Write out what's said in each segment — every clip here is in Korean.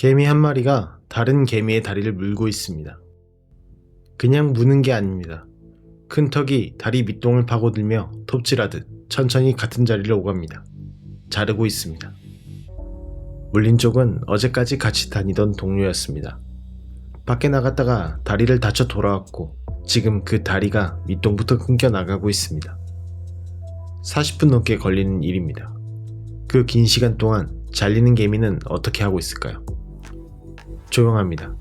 개미 한 마리가 다른 개미의 다리를 물고 있습니다. 그냥 무는 게 아닙니다. 큰 턱이 다리 밑동을 파고들며 톱질하듯 천천히 같은 자리를 오갑니다. 자르고 있습니다. 물린 쪽은 어제까지 같이 다니던 동료였습니다. 밖에 나갔다가 다리를 다쳐 돌아왔고 지금 그 다리가 밑동부터 끊겨 나가고 있습니다. 40분 넘게 걸리는 일입니다. 그 긴 시간 동안 잘리는 개미는 어떻게 하고 있을까요? 조용합니다.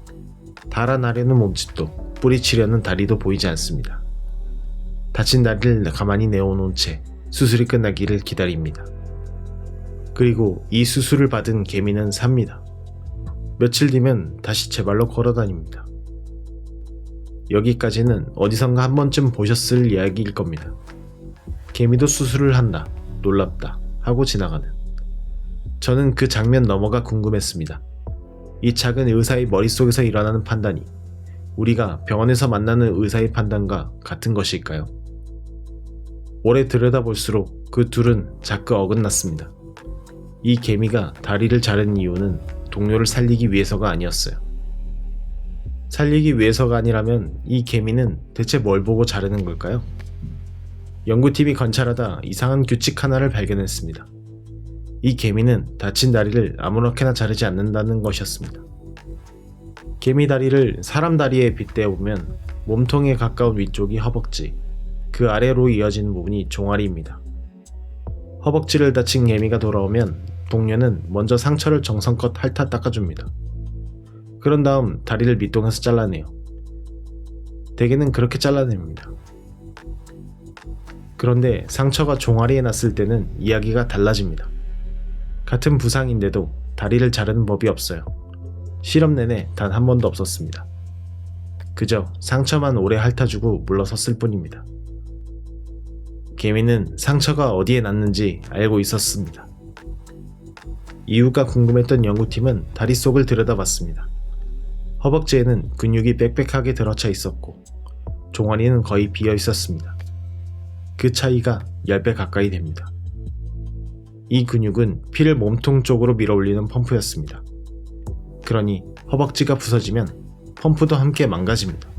달아나려는 몸짓도 뿌리치려는 다리도 보이지 않습니다. 다친 다리를 가만히 내어놓은 채 수술이 끝나기를 기다립니다. 그리고 이 수술을 받은 개미는 삽니다. 며칠 뒤면 다시 제 발로 걸어다닙니다. 여기까지는 어디선가 한 번쯤 보셨을 이야기일 겁니다. 개미도 수술을 한다, 놀랍다 하고 지나가는. 저는 그 장면 너머가 궁금했습니다. 이 작은 의사의 머릿속에서 일어나는 판단이 우리가 병원에서 만나는 의사의 판단과 같은 것일까요? 오래 들여다볼수록 그 둘은 자꾸 어긋났습니다. 이 개미가 다리를 자른 이유는 동료를 살리기 위해서가 아니었어요. 살리기 위해서가 아니라면 이 개미는 대체 뭘 보고 자르는 걸까요? 연구팀이 관찰하다 이상한 규칙 하나를 발견했습니다. 이 개미는 다친 다리를 아무렇게나 자르지 않는다는 것이었습니다. 개미 다리를 사람 다리에 빗대어보면 몸통에 가까운 위쪽이 허벅지, 그 아래로 이어지는 부분이 종아리입니다. 허벅지를 다친 개미가 돌아오면 동료는 먼저 상처를 정성껏 핥아 닦아줍니다. 그런 다음 다리를 밑동에서 잘라내요. 대개는 그렇게 잘라냅니다. 그런데 상처가 종아리에 났을 때는 이야기가 달라집니다. 같은 부상인데도 다리를 자르는 법이 없어요. 실험 내내 단 한 번도 없었습니다. 그저 상처만 오래 핥아주고 물러섰을 뿐입니다. 개미는 상처가 어디에 났는지 알고 있었습니다. 이유가 궁금했던 연구팀은 다리 속을 들여다봤습니다. 허벅지에는 근육이 빽빽하게 들어차 있었고 종아리는 거의 비어 있었습니다. 그 차이가 10배 가까이 됩니다. 이 근육은 피를 몸통 쪽으로 밀어올리는 펌프였습니다. 그러니 허벅지가 부서지면 펌프도 함께 망가집니다.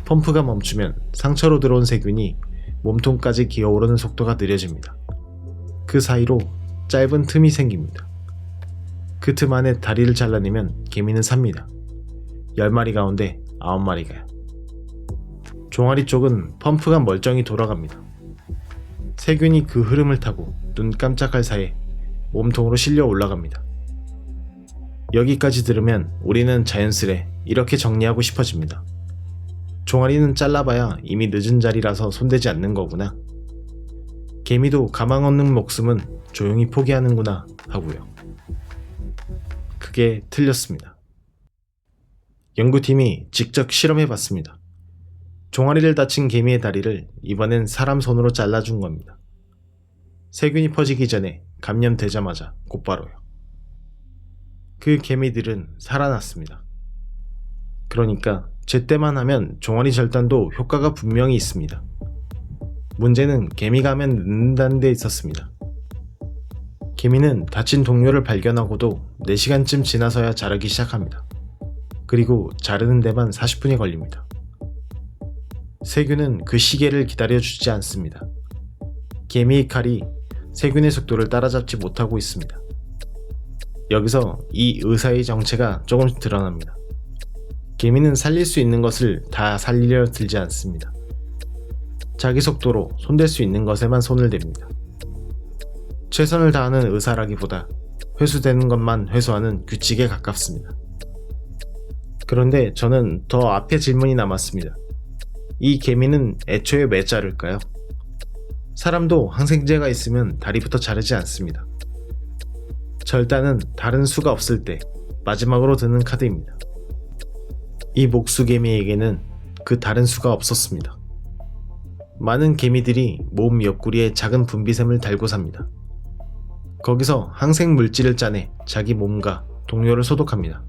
펌프가 멈추면 상처로 들어온 세균이 몸통까지 기어오르는 속도가 느려집니다. 그 사이로 짧은 틈이 생깁니다. 그 틈 안에 다리를 잘라내면 개미는 삽니다. 10마리 가운데 9마리가요. 종아리 쪽은 펌프가 멀쩡히 돌아갑니다. 세균이 그 흐름을 타고 눈 깜짝할 사이에 몸통으로 실려 올라갑니다. 여기까지 들으면 우리는 자연스레 이렇게 정리하고 싶어집니다. 종아리는 잘라봐야 이미 늦은 자리라서 손대지 않는 거구나. 개미도 가망 없는 목숨은 조용히 포기하는구나 하고요. 그게 틀렸습니다. 연구팀이 직접 실험해봤습니다. 종아리를 다친 개미의 다리를 이번엔 사람 손으로 잘라준 겁니다. 세균이 퍼지기 전에 감염되자마자 곧바로요. 그 개미들은 살아났습니다. 그러니까 제때만 하면 종아리 절단도 효과가 분명히 있습니다. 문제는 개미가 하면 늦는다는 데 있었습니다. 개미는 다친 동료를 발견하고도 4시간쯤 지나서야 자르기 시작합니다. 그리고 자르는 데만 40분이 걸립니다. 세균은 그 시계를 기다려주지 않습니다. 개미의 칼이 세균의 속도를 따라잡지 못하고 있습니다. 여기서 이 의사의 정체가 조금씩 드러납니다. 개미는 살릴 수 있는 것을 다 살리려 들지 않습니다. 자기 속도로 손댈 수 있는 것에만 손을 댑니다. 최선을 다하는 의사라기보다 회수되는 것만 회수하는 규칙에 가깝습니다. 그런데 저는 더 앞에 질문이 남았습니다. 이 개미는 애초에 왜 자를까요? 사람도 항생제가 있으면 다리부터 자르지 않습니다. 절단은 다른 수가 없을 때 마지막으로 드는 카드입니다. 이 목수개미에게는 그 다른 수가 없었습니다. 많은 개미들이 몸 옆구리에 작은 분비샘을 달고 삽니다. 거기서 항생 물질을 짜내 자기 몸과 동료를 소독합니다.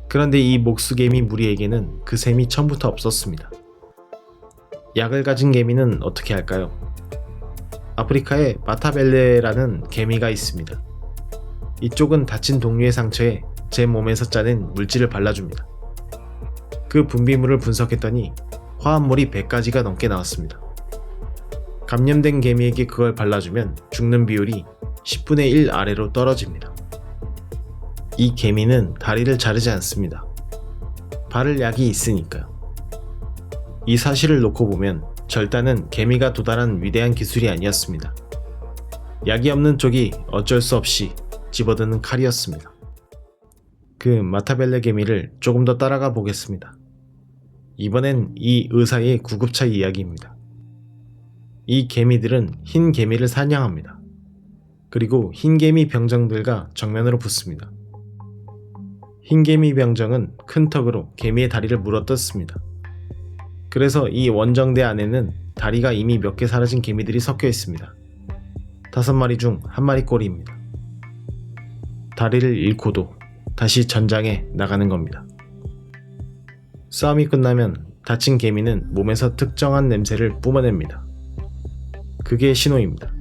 그런데 이 목수개미 무리에게는 그 샘이 처음부터 없었습니다. 약을 가진 개미는 어떻게 할까요? 아프리카에 마타벨레라는 개미가 있습니다. 이쪽은 다친 동료의 상처에 제 몸에서 짜낸 물질을 발라줍니다. 그 분비물을 분석했더니 화합물이 100가지가 넘게 나왔습니다. 감염된 개미에게 그걸 발라주면 죽는 비율이 10분의 1 아래로 떨어집니다. 이 개미는 다리를 자르지 않습니다. 바를 약이 있으니까요. 이 사실을 놓고 보면 절단은 개미가 도달한 위대한 기술이 아니었습니다. 약이 없는 쪽이 어쩔 수 없이 집어드는 칼이었습니다. 그 마타벨레 개미를 조금 더 따라가 보겠습니다. 이번엔 이 의사의 구급차 이야기입니다. 이 개미들은 흰 개미를 사냥합니다. 그리고 흰개미 병정들과 정면으로 붙습니다. 흰개미 병정은 큰 턱으로 개미의 다리를 물어뜯습니다. 그래서 이 원정대 안에는 다리가 이미 몇 개 사라진 개미들이 섞여 있습니다. 5마리 중 1마리 꼴입니다. 다리를 잃고도 다시 전장에 나가는 겁니다. 싸움이 끝나면 다친 개미는 몸에서 특정한 냄새를 뿜어냅니다. 그게 신호입니다.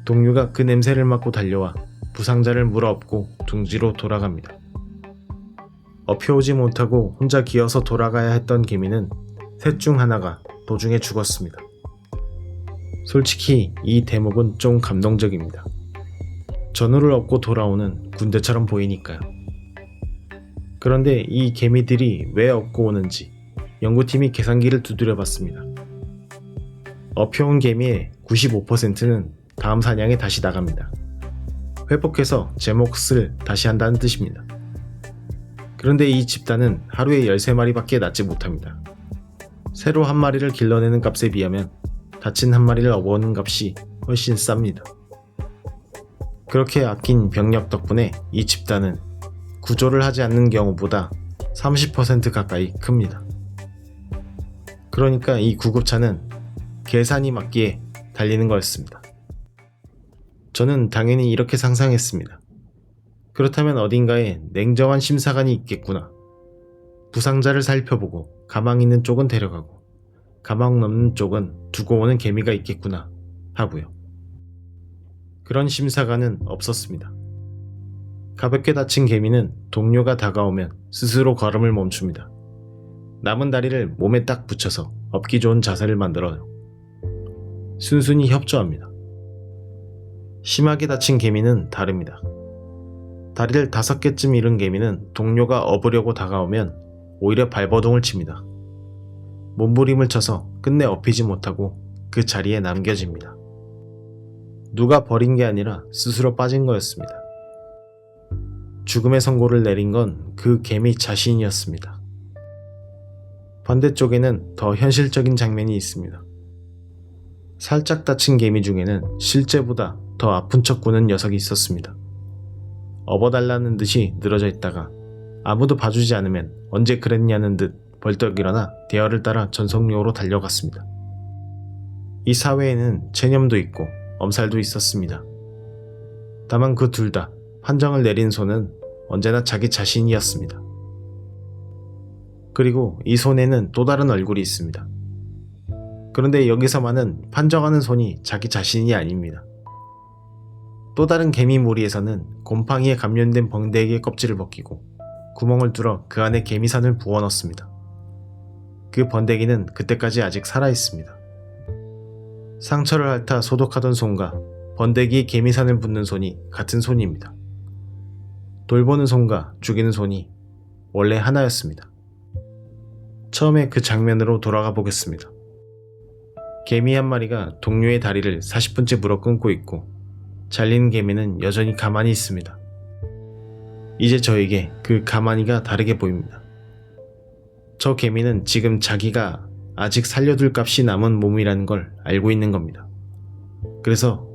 동료가 그 냄새를 맡고 달려와 부상자를 물어업고 둥지로 돌아갑니다. 업혀오지 못하고 혼자 기어서 돌아가야 했던 개미는 셋 중 하나가 도중에 죽었습니다. 솔직히 이 대목은 좀 감동적입니다. 전우를 얻고 돌아오는 군대처럼 보이니까요. 그런데 이 개미들이 왜 얻고 오는지 연구팀이 계산기를 두드려봤습니다. 업혀온 개미의 95%는 다음 사냥에 다시 나갑니다. 회복해서 제 몫을 다시 한다는 뜻입니다. 그런데 이 집단은 하루에 13마리밖에 낳지 못합니다. 새로 1마리를 길러내는 값에 비하면 다친 1마리를 업어오는 값이 훨씬 쌉니다. 그렇게 아낀 병력 덕분에 이 집단은 구조를 하지 않는 경우보다 30% 가까이 큽니다. 그러니까 이 구급차는 계산이 맞기에 달리는 거였습니다. 저는 당연히 이렇게 상상했습니다. 그렇다면 어딘가에 냉정한 심사관이 있겠구나. 부상자를 살펴보고 가망 있는 쪽은 데려가고 가망 없는 쪽은 두고 오는 개미가 있겠구나 하고요. 그런 심사관은 없었습니다. 가볍게 다친 개미는 동료가 다가오면 스스로 걸음을 멈춥니다. 남은 다리를 몸에 딱 붙여서 업기 좋은 자세를 만들어요. 순순히 협조합니다. 심하게 다친 개미는 다릅니다. 다리를 5개쯤 잃은 개미는 동료가 업으려고 다가오면 오히려 발버둥을 칩니다. 몸부림을 쳐서 끝내 업히지 못하고 그 자리에 남겨집니다. 누가 버린 게 아니라 스스로 빠진 거였습니다. 죽음의 선고를 내린 건 그 개미 자신이었습니다. 반대쪽에는 더 현실적인 장면이 있습니다. 살짝 다친 개미 중에는 실제보다 더 아픈 척 구는 녀석이 있었습니다. 업어달라는 듯이 늘어져 있다가 아무도 봐주지 않으면 언제 그랬냐는 듯 벌떡 일어나 대열을 따라 전속력으로 달려갔습니다. 이 사회에는 체념도 있고 엄살도 있었습니다. 다만 그 둘 다 판정을 내린 손은 언제나 자기 자신이었습니다. 그리고 이 손에는 또 다른 얼굴이 있습니다. 그런데 여기서만은 판정하는 손이 자기 자신이 아닙니다. 또 다른 개미 무리에서는 곰팡이에 감염된 번데기의 껍질을 벗기고 구멍을 뚫어 그 안에 개미산을 부어 넣습니다. 그 번데기는 그때까지 아직 살아있습니다. 상처를 핥아 소독하던 손과 번데기에 개미산을 붓는 손이 같은 손입니다. 돌보는 손과 죽이는 손이 원래 하나였습니다. 처음에 그 장면으로 돌아가 보겠습니다. 개미 한 마리가 동료의 다리를 40분째 물어 끊고 있고 잘린 개미는 여전히 가만히 있습니다. 이제 저에게 그 가만히가 다르게 보입니다. 저 개미는 지금 자기가 아직 살려둘 값이 남은 몸이라는 걸 알고 있는 겁니다. 그래서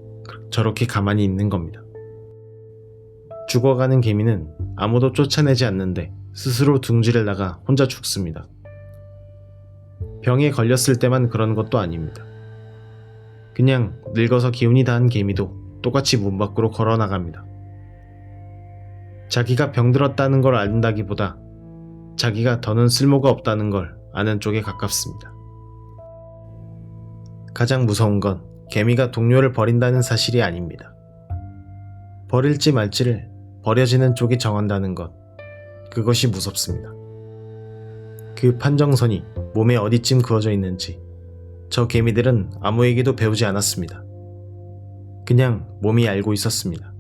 저렇게 가만히 있는 겁니다. 죽어가는 개미는 아무도 쫓아내지 않는데 스스로 둥지를 나가 혼자 죽습니다. 병에 걸렸을 때만 그런 것도 아닙니다. 그냥 늙어서 기운이 다한 개미도 똑같이 문 밖으로 걸어 나갑니다. 자기가 병들었다는 걸 안다기보다 자기가 더는 쓸모가 없다는 걸 아는 쪽에 가깝습니다. 가장 무서운 건 개미가 동료를 버린다는 사실이 아닙니다. 버릴지 말지를 버려지는 쪽이 정한다는 것. 그것이 무섭습니다. 그 판정선이 몸에 어디쯤 그어져 있는지 저 개미들은 아무에게도 배우지 않았습니다. 그냥 몸이 알고 있었습니다.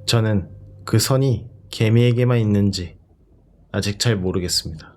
저는 그 선이 개미에게만 있는지 아직 잘 모르겠습니다.